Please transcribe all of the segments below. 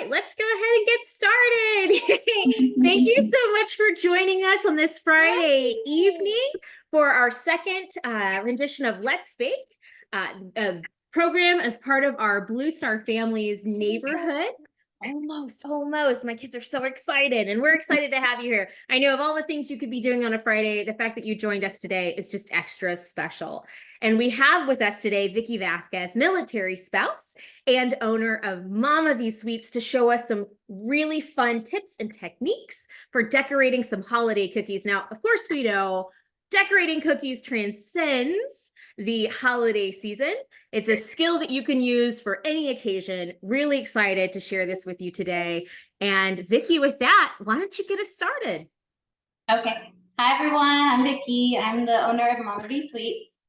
right, let's go ahead and get started. Thank you so much for joining us on this Friday evening for our second rendition of Let's Bake, a program as part of our Blue Star Family's neighborhood. Almost. My kids are so excited, and we're excited to have you here. I know of all the things you could be doing on a Friday, the fact that you joined us today is just extra special. And we have with us today Vikki Vaskis, military spouse and owner of Mama These Sweets, to show us some really fun tips and techniques for decorating some holiday cookies. Now, of course, we know decorating cookies transcends the holiday season. It's a skill that you can use for any occasion. Really excited to share this with you today. And Vikki, with that, why don't you get us started? Okay. Hi, everyone. I'm Vikki. I'm the owner of Mama These Sweets.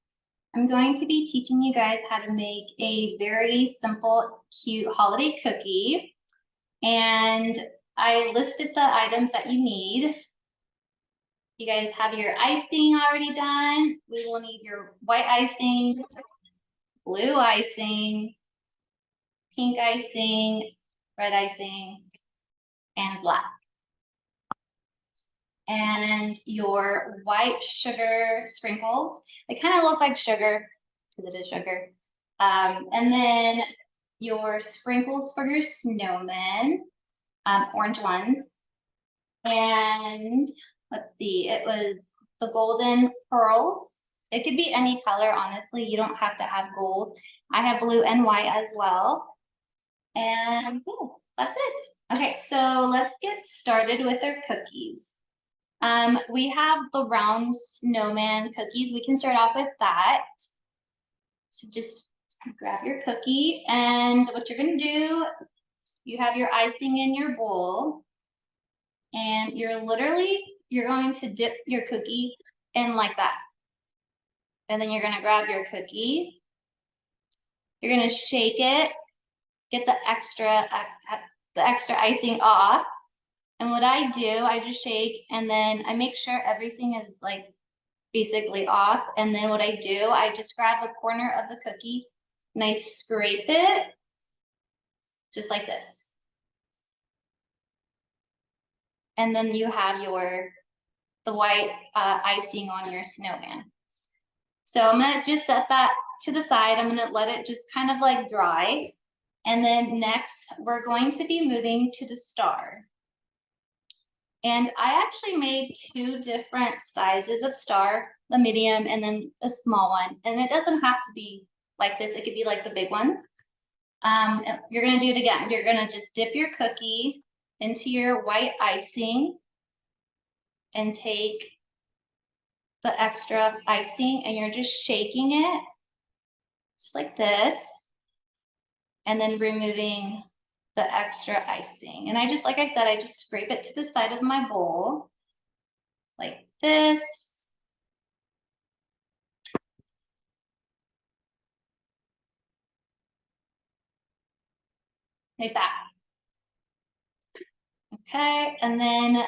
I'm going to be teaching you guys how to make a very simple, cute holiday cookie. And I listed the items that you need. You guys have your icing already done. We will need your white icing, blue icing, pink icing, red icing, and black. And your white sugar sprinkles. They kind of look like sugar because it is sugar. And then your sprinkles for your snowmen, orange ones. And let's see, it was the golden pearls. It could be any color, honestly. You don't have to have gold. I have blue and white as well. And yeah, that's it. Okay, so let's get started with our cookies. We have the round snowman cookies. We can start off with that. So just grab your cookie, and what you're gonna do, you have your icing in your bowl, and you're going to dip your cookie in like that. And then you're gonna grab your cookie. You're gonna shake it, get the extra icing off. And what I do, I just shake, and then I make sure everything is like basically off. And then what I do, I just grab the corner of the cookie and I scrape it just like this. And then you have the white icing on your snowman. So I'm gonna just set that to the side. I'm gonna let it just kind of like dry. And then next, we're going to be moving to the star. And I actually made two different sizes of star, the medium and then a small one. And it doesn't have to be like this. It could be like the big ones. You're gonna do it again. You're gonna just dip your cookie into your white icing and take the extra icing, and you're just shaking it just like this, and then removing the extra icing. And like I said, I just scrape it to the side of my bowl like this. Like that. Okay, and then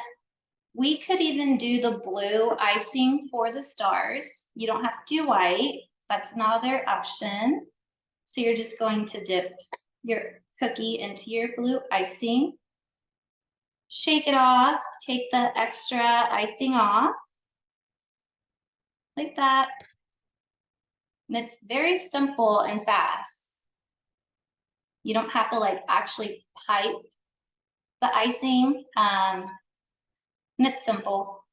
we could even do the blue icing for the stars. You don't have to do white. That's another option. So you're just going to dip your cookie into your blue icing, shake it off, take the extra icing off, like that. And it's very simple and fast. You don't have to like actually pipe the icing, and it's simple.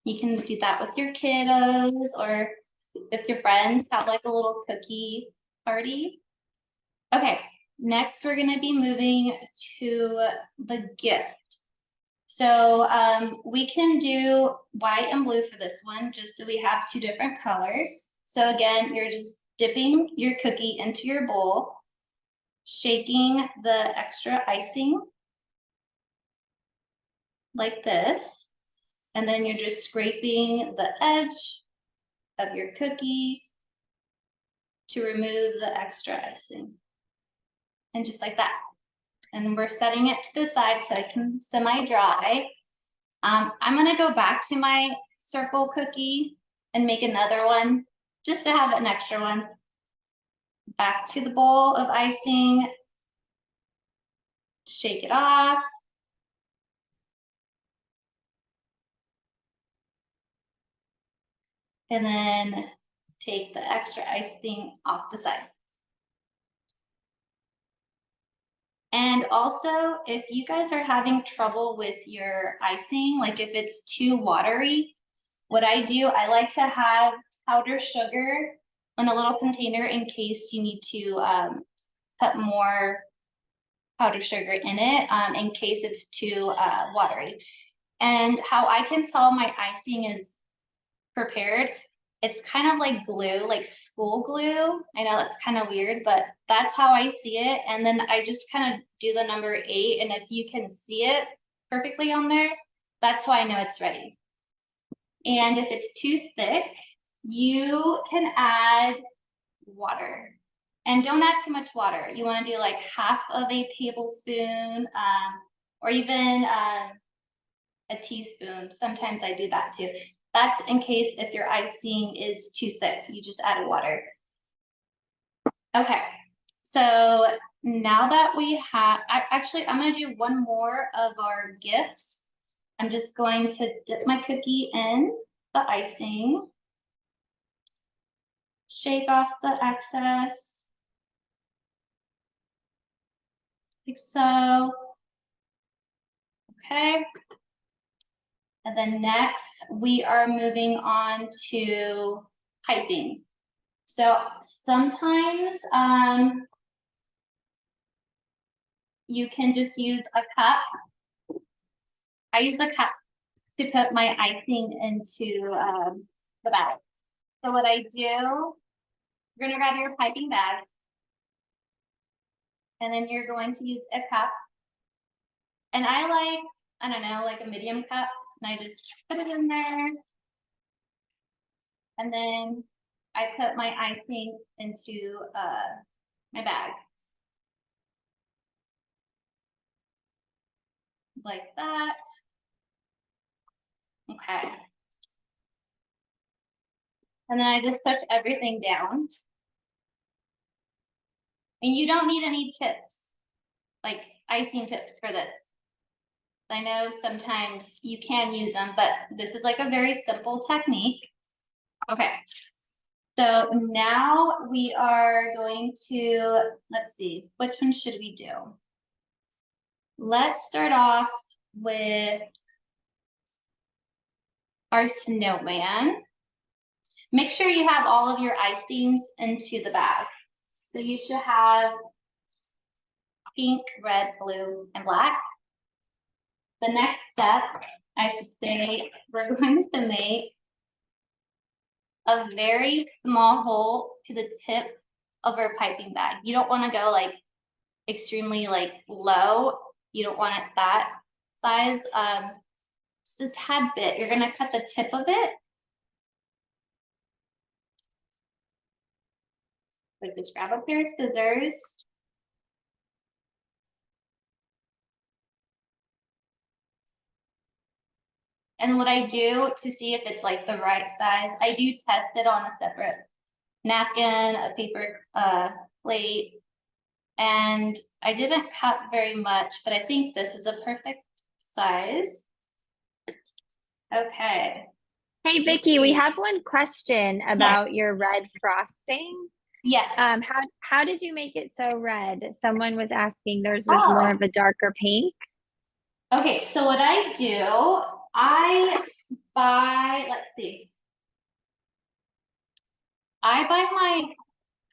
You can do that with your kiddos or with your friends, have like a little cookie party. Okay, next we're gonna be moving to the gift. So we can do white and blue for this one, just so we have two different colors. So again, you're just dipping your cookie into your bowl, shaking the extra icing like this, and then you're just scraping the edge of your cookie to remove the extra icing. And just like that. And we're setting it to the side so it can semi-dry. I'm gonna go back to my circle cookie and make another one just to have an extra one. Back to the bowl of icing, Shake it off. And then take the extra icing off the side. And also, if you guys are having trouble with your icing, like if it's too watery, what I do, I like to have powdered sugar in a little container in case you need to put more powdered sugar in it, in case it's too watery. And how I can tell my icing is prepared, it's kind of like glue, like school glue. I know that's kind of weird, but that's how I see it. And then I just kind of do the number 8. And if you can see it perfectly on there, that's how I know it's ready. And if it's too thick, you can add water. And don't add too much water. You want to do like half of a tablespoon, or even a teaspoon. Sometimes I do that too. That's in case if your icing is too thick, you just add water. Okay, so now that we have, I'm gonna do one more of our gifts. I'm just going to dip my cookie in the icing. Shake off the excess. Like so. Okay. And then next, we are moving on to piping. So sometimes you can just use a cup. I use the cup to put my icing into the bag. So what I do, you're gonna grab your piping bag, and then you're going to use a cup. And I don't know, like a medium cup, and I just put it in there. And then I put my icing into my bag. Like that. Okay. And then I just push everything down. And you don't need any tips, like icing tips for this. I know sometimes you can use them, but this is like a very simple technique. Okay. So now we are going to, let's see, which one should we do? Let's start off with our snowman. Make sure you have all of your icings into the bag. So you should have pink, red, blue, and black. The next step, I should say, we're going to make a very small hole to the tip of our piping bag. You don't want to go like extremely like low. You don't want it that size. Just a tad bit. You're going to cut the tip of it. So just grab a pair of scissors. And what I do to see if it's like the right size, I do test it on a separate napkin, a paper plate, and I didn't cut very much, but I think this is a perfect size. Okay. Hey, Vikki, we have one question about your red frosting. Yes. How did you make it so red? Someone was asking. Theirs was more of a darker pink. Okay, so what I do, I buy, let's see. I buy my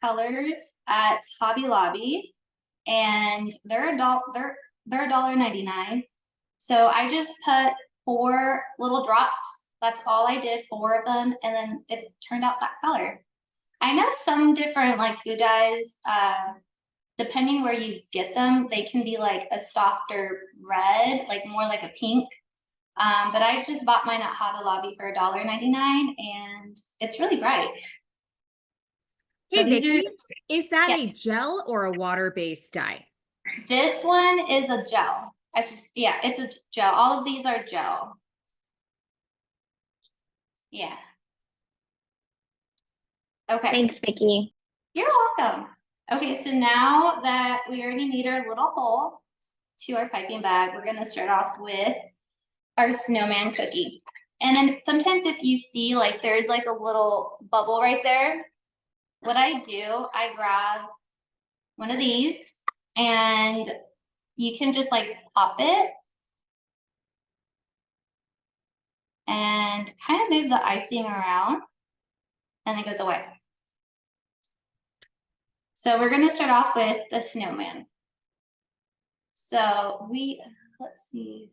colors at Hobby Lobby, and they're $1.99. So I just put 4 little drops. That's all I did, 4 of them, and then it turned out that color. I know some different like food dyes, depending where you get them, they can be like a softer red, like more like a pink. But I just bought mine at Hobby Lobby for $1.99, and it's really bright. Hey, So Vikki, is that yeah. a gel or a water-based dye? This one is a gel. Yeah, it's a gel. All of these are gel. Yeah. Okay. Thanks, Vikki. You're welcome. Okay, so now that we already made our little hole, to our piping bag, we're gonna start off with our snowman cookie. And then sometimes if you see like there's like a little bubble right there, what I do, I grab one of these and you can just like pop it and kind of move the icing around and it goes away. So we're gonna start off with the snowman. So let's see.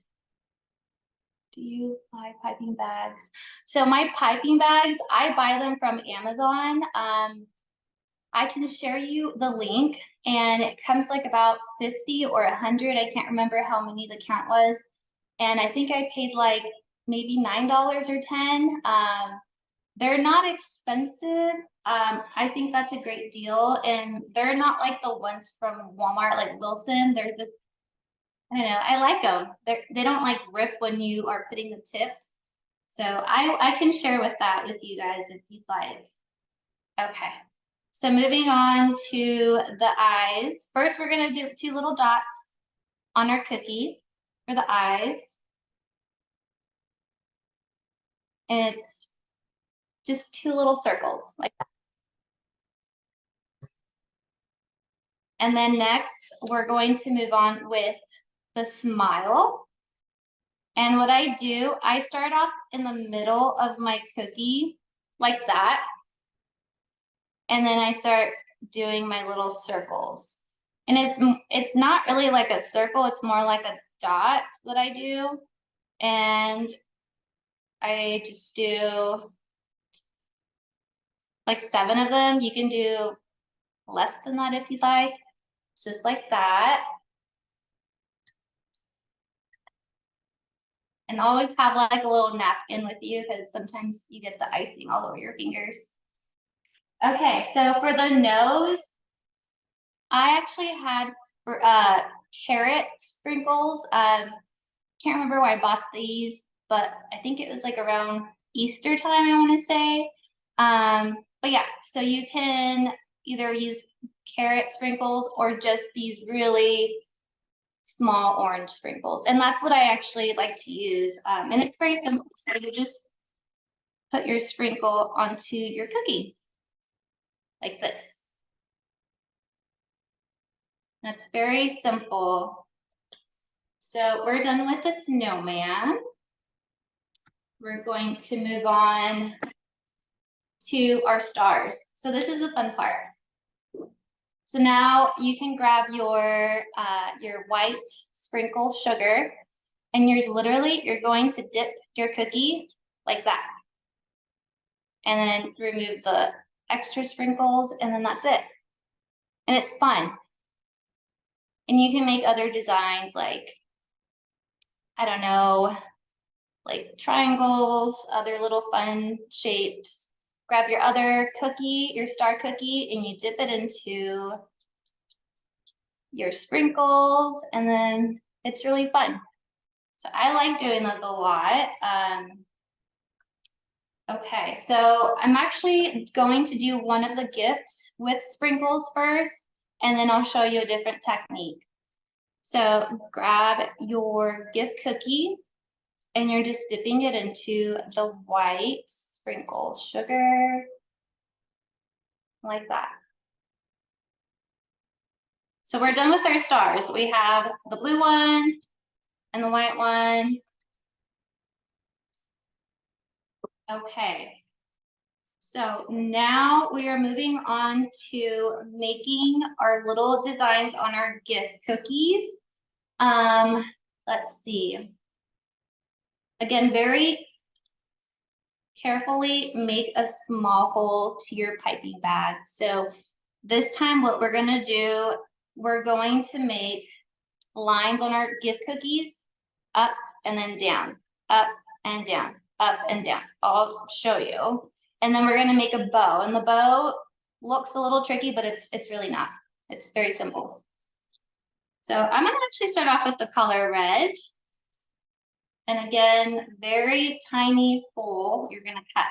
Do you buy piping bags? So my piping bags, I buy them from Amazon. I can share you the link and it comes like about 50 or 100. I can't remember how many the count was. And I think I paid like maybe $9 or 10. They're not expensive. I think that's a great deal. And they're not like the ones from Walmart, like Wilson. They're just, I don't know, I like them. They don't like rip when you are putting the tip. So I can share with that with you guys if you'd like. Okay. So moving on to the eyes. First, we're gonna do 2 little dots on our cookie for the eyes. And it's just 2 little circles like that. And then next, we're going to move on with the smile. And what I do, I start off in the middle of my cookie like that. And then I start doing my little circles. And it's not really like a circle, it's more like a dot that I do. And I just do like 7 of them. You can do less than that if you'd like. Just like that. And always have like a little napkin with you because sometimes you get the icing all over your fingers. Okay, so for the nose, I actually had carrot sprinkles. Can't remember why I bought these, but I think it was like around Easter time, I want to say. But yeah, so you can either use carrot sprinkles or just these really small orange sprinkles. And that's what I actually like to use. And it's very simple. So you just put your sprinkle onto your cookie like this. That's very simple. So we're done with the snowman. We're going to move on to our stars. So this is the fun part. So now you can grab your white sprinkle sugar and you're going to dip your cookie like that. And then remove the extra sprinkles and then that's it. And it's fun. And you can make other designs like, I don't know, like triangles, other little fun shapes. Grab your other cookie, your star cookie, and you dip it into your sprinkles, and then it's really fun. So I like doing those a lot. Okay, so I'm actually going to do one of the gifts with sprinkles first, and then I'll show you a different technique. So grab your gift cookie, and you're just dipping it into the white sprinkle sugar, like that. So we're done with our stars. We have the blue one and the white one. Okay. So now we are moving on to making our little designs on our gift cookies. Let's see. Again, very carefully make a small hole to your piping bag. So this time what we're gonna do, we're going to make lines on our gift cookies, up and then down, up and down, up and down. I'll show you. And then we're gonna make a bow, and the bow looks a little tricky, but it's really not. It's very simple. So I'm gonna actually start off with the color red. And again, very tiny hole you're gonna cut.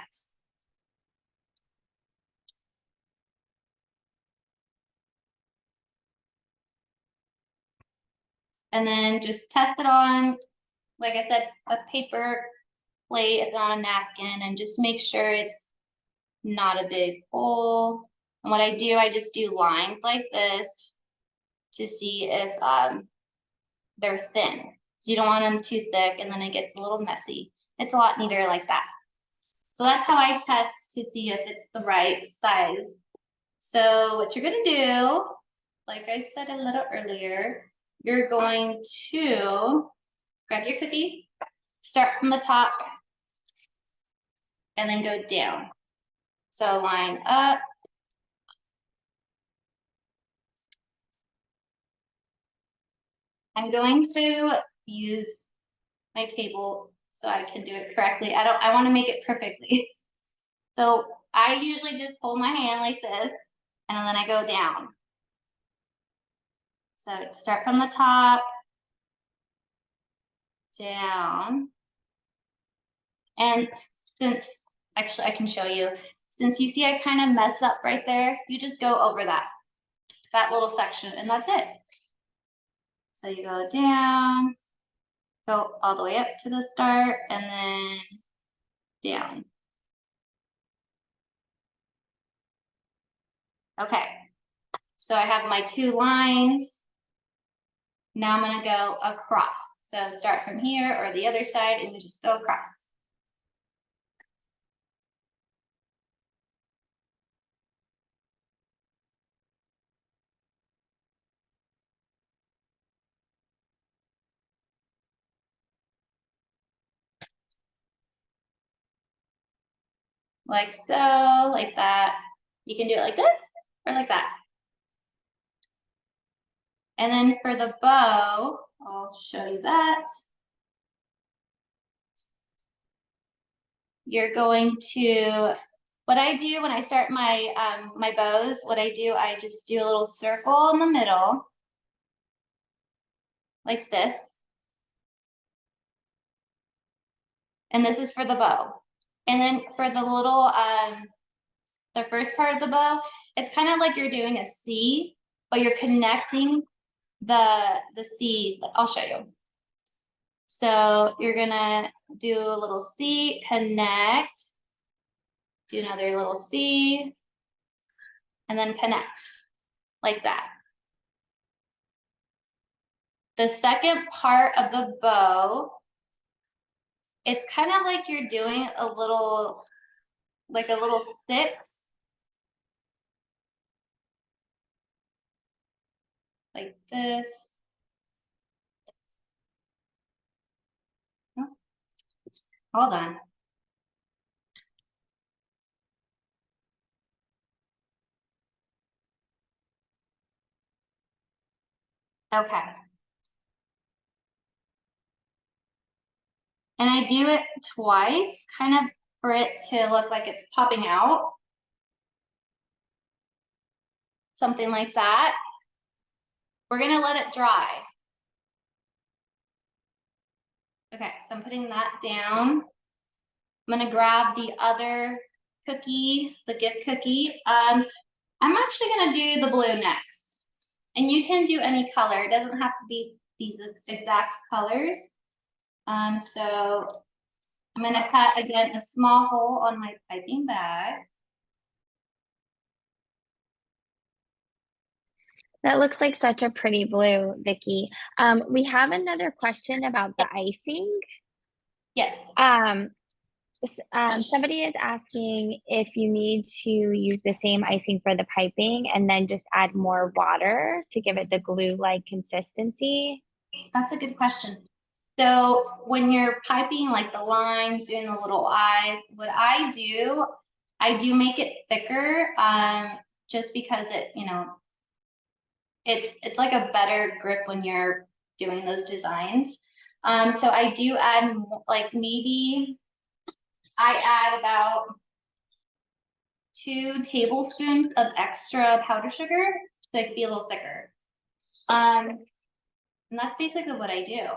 And then just test it on, like I said, a paper plate, it's on a napkin, and just make sure it's not a big hole. And what I do, I just do lines like this to see if they're thin. So you don't want them too thick and then it gets a little messy. It's a lot neater like that. So that's how I test to see if it's the right size. So what you're gonna do, like I said a little earlier, you're going to grab your cookie, start from the top, and then go down. So line up. I'm going to use my table so I can do it correctly. I want to make it perfectly. So I usually just hold my hand like this, and then I go down. So start from the top, down. And since, actually I can show you, since you see I kind of messed up right there, you just go over that little section, and that's it. So you go down, go all the way up to the start, and then down. Okay, so I have my 2 lines. Now I'm gonna go across. So start from here or the other side, and you just go across. Like so, like that. You can do it like this or like that. And then for the bow, I'll show you that. You're going to, what I do when I start my my bows, what I do, I just do a little circle in the middle, like this. And this is for the bow. And then for the little, the first part of the bow, it's kind of like you're doing a C, but you're connecting the C. I'll show you. So you're gonna do a little C, connect, do another little C, and then connect, like that. The second part of the bow, it's kind of like you're doing a little, like a little 6. Like this. Oh, hold on. Okay. And I do it twice, kind of for it to look like it's popping out. Something like that. We're gonna let it dry. Okay, so I'm putting that down. I'm gonna grab the other cookie, the gift cookie. I'm actually gonna do the blue next. And you can do any color, it doesn't have to be these exact colors. So I'm gonna cut again a small hole on my piping bag. That looks like such a pretty blue, Vikki. We have another question about the icing. Yes. Somebody is asking if you need to use the same icing for the piping and then just add more water to give it the glue-like consistency. That's a good question. So when you're piping like the lines, doing the little eyes, what I do make it thicker, just because it, you know, it's like a better grip when you're doing those designs. So I do add, like, maybe I add about 2 tablespoons of extra powdered sugar so it can be a little thicker. And that's basically what I do.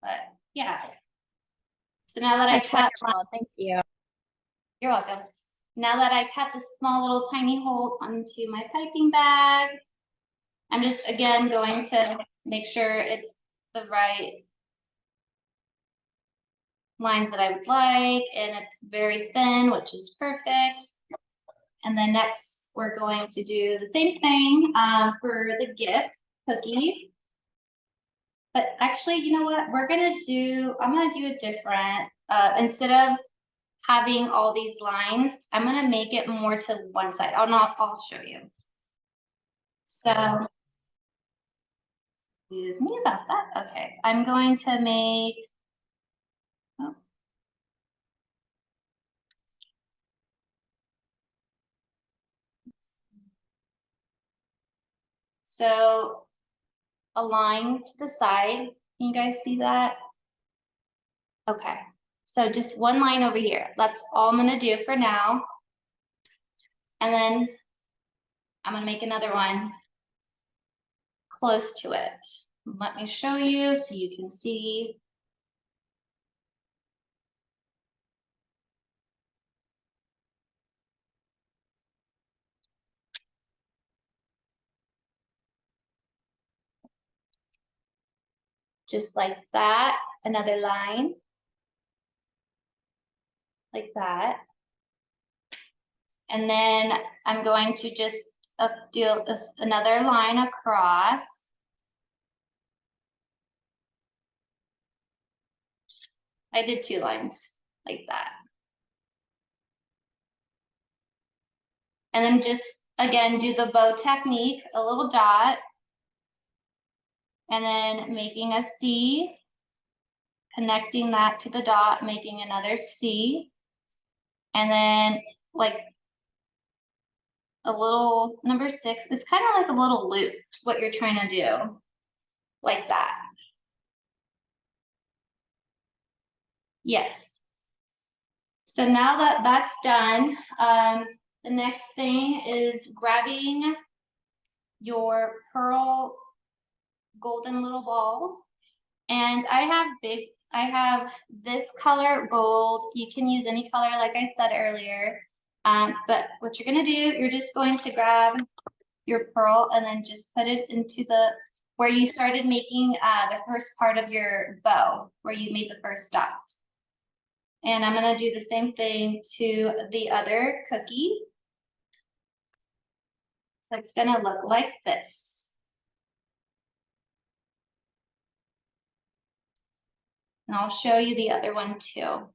But yeah. So now that That's I cut, wonderful. Thank you. you're welcome. Now that I cut this small little tiny hole onto my piping bag, I'm just again going to make sure it's the right lines that I would like, and it's very thin, which is perfect. And then next, we're going to do the same thing for the gift cookie. But actually, you know what? I'm gonna do a different, instead of having all these lines, I'm gonna make it more to one side. I'll show you. So, excuse me about that. Okay, I'm going to make, oh. So a line to the side. Can you guys see that? Okay, so just one line over here. That's all I'm gonna do for now. And then I'm gonna make another one close to it. Let me show you so you can see. Just like that, another line. Like that. And then I'm going to just do another line across. I did 2 lines like that. And then just, again, do the bow technique, a little dot. And then making a C, connecting that to the dot, making another C. And then like a little number 6, it's kind of like a little loop, what you're trying to do, like that. Yes. So now that that's done, the next thing is grabbing your pearl golden little balls. And I have this color gold. You can use any color, like I said earlier. But what you're gonna do, you're just going to grab your pearl and then just put it into where you started making the first part of your bow, where you made the first dot. And I'm gonna do the same thing to the other cookie. So it's gonna look like this. And I'll show you the other one too.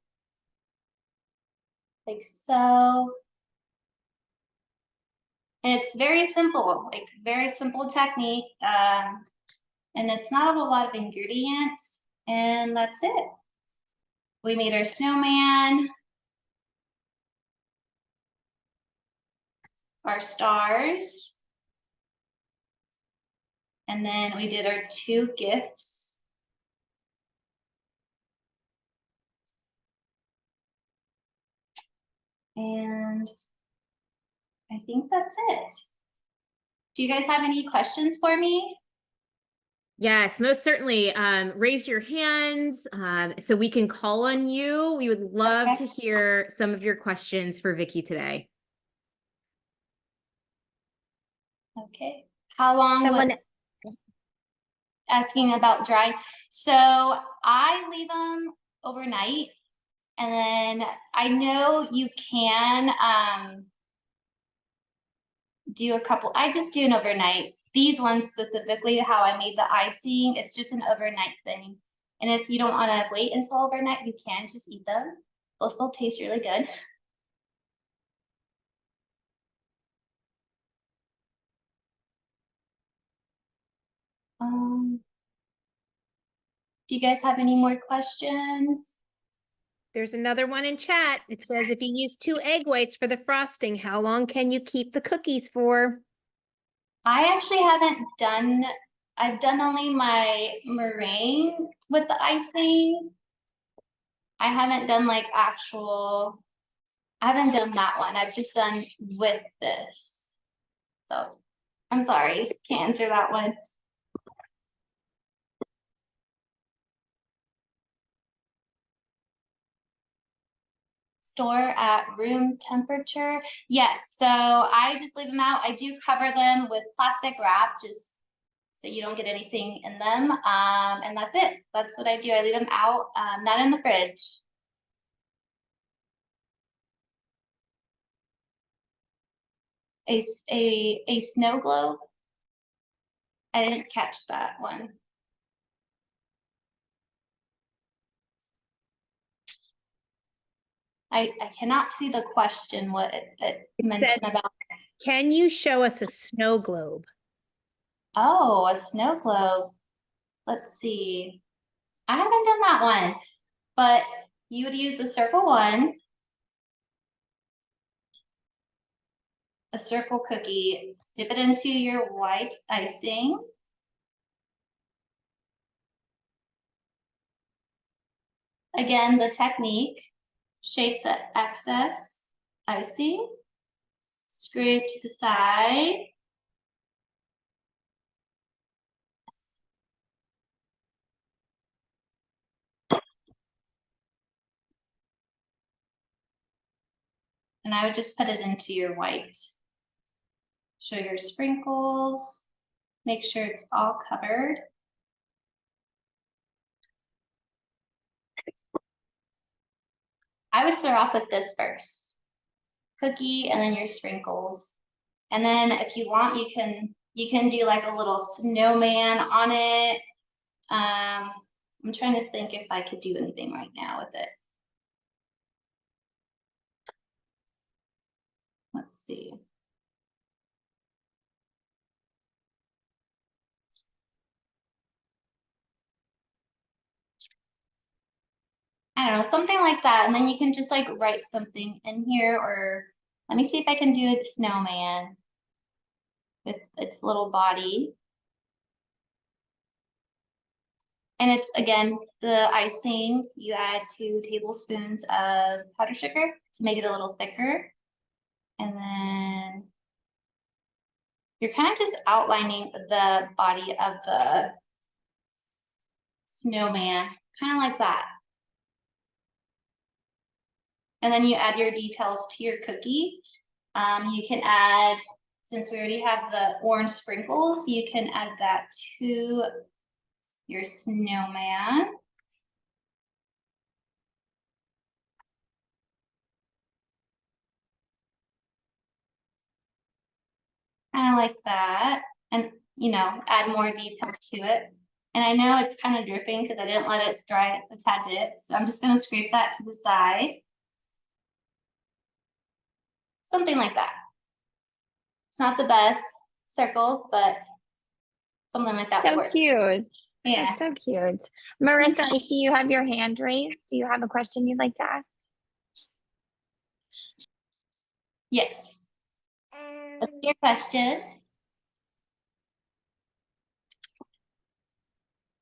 Like so. It's very simple, like very simple technique. And it's not a lot of ingredients, and that's it. We made our snowman, our stars, and then we did our 2 gifts. And I think that's it. Do you guys have any questions for me? Yes, most certainly. Raise your hands so we can call on you. We would love to hear some of your questions for Vikki today. Okay. How long? Asking about drying. So I leave them overnight, and then I know you can do a couple. I just do an overnight. These ones specifically, how I made the icing, it's just an overnight thing. And if you don't want to wait until overnight, you can just eat them. They'll still taste really good. Do you guys have any more questions? There's another one in chat. It says, if you use 2 egg whites for the frosting, how long can you keep the cookies for? I actually haven't done, I've done only my meringue with the icing. I haven't done like I haven't done that one. I've just done with this. So I'm sorry, can't answer that one. Store at room temperature. Yes, so I just leave them out. I do cover them with plastic wrap just so you don't get anything in them. And that's it. That's what I do. I leave them out, not in the fridge. A snow globe. I didn't catch that one. I cannot see the question, what it mentioned says- about. Can you show us a snow globe? Oh, a snow globe. Let's see. I haven't done that one, but you would use a circle one, a circle cookie, dip it into your white icing. Again, the technique, shape the excess icing, scrape to the side. And I would just put it into your white. Sugar sprinkles, make sure it's all covered. I would start off with this first. Cookie and then your sprinkles. And then if you want, you can do like a little snowman on it. I'm trying to think if I could do anything right now with it. Let's see. I don't know, something like that. And then you can just like write something in here, or let me see if I can do a snowman with its little body. And it's, again, the icing, you add 2 tablespoons of powdered sugar to make it a little thicker. And then you're kind of just outlining the body of the snowman, kind of like that. And then you add your details to your cookie. You can add, since we already have the orange sprinkles, you can add that to your snowman. Kind of like that. And, you know, add more detail to it. And I know it's kind of dripping because I didn't let it dry a tad bit. So I'm just going to scrape that to the side. Something like that. It's not the best circles, but something like that would So work. cute. Yeah. That's so cute. Marissa, I see you have your hand raised. Do you have a question you'd like to ask? Yes. What's your question?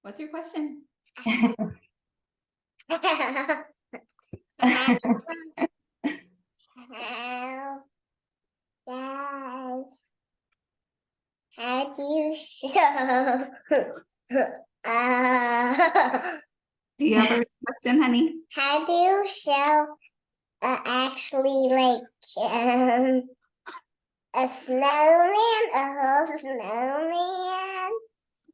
What's your question? How do you show? Do you have a question, honey? How do you show actually like a snowman, a whole snowman?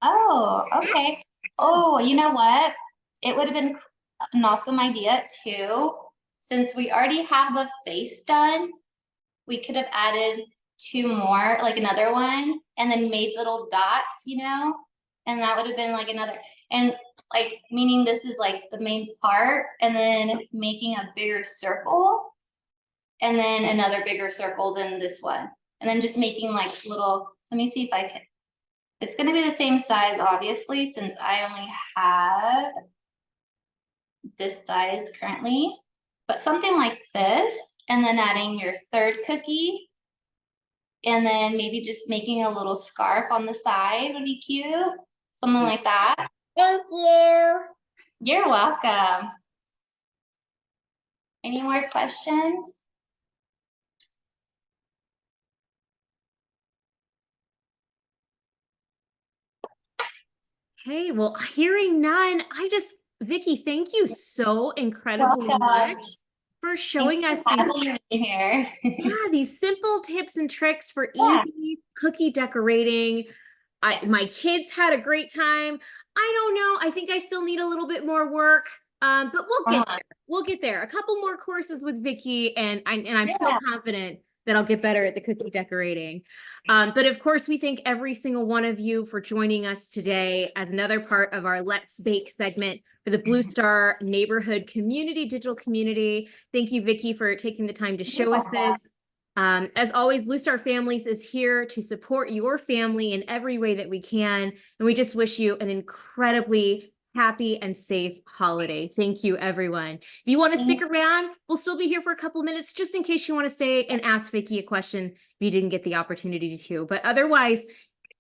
Oh, okay. Oh, you know what? It would have been an awesome idea too. Since we already have the face done, we could have added 2 more, like another one, and then made little dots, you know? And that would have been like another, and like, meaning this is like the main part, and then making a bigger circle, and then another bigger circle than this one. And then just making like little, let me see if I can. It's gonna be the same size, obviously, since I only have this size currently, but something like this, and then adding your 3rd cookie, and then maybe just making a little scarf on the side would be cute, something like that. Thank you. You're welcome. Any more questions? Okay, well, hearing none, Vikki, thank you so incredibly Welcome. much for showing us these, Having me here. yeah, these simple tips and tricks for Yeah. easy cookie decorating. My kids had a great time. I don't know. I think I still need a little bit more work. But we'll get there. We'll get there. A couple more courses with Vikki, and I'm so confident that I'll get better at the cookie decorating. But of course, we thank every single one of you for joining us today at another part of our Let's Bake segment for the Blue Star Neighborhood Community, Digital Community. Thank you, Vikki, for taking the time to show us this. As always, Blue Star Families is here to support your family in every way that we can. And we just wish you an incredibly happy and safe holiday. Thank you, everyone. If you want to stick around, we'll still be here for a couple minutes just in case you want to stay and ask Vikki a question if you didn't get the opportunity to. But otherwise,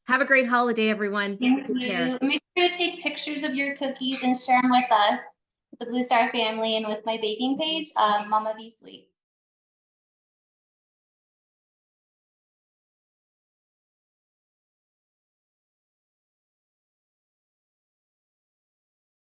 have a great holiday, everyone. Thank Take care. you. Make sure to take pictures of your cookies and share them with us, with the Blue Star family, and with my baking page, Mama V Sweets.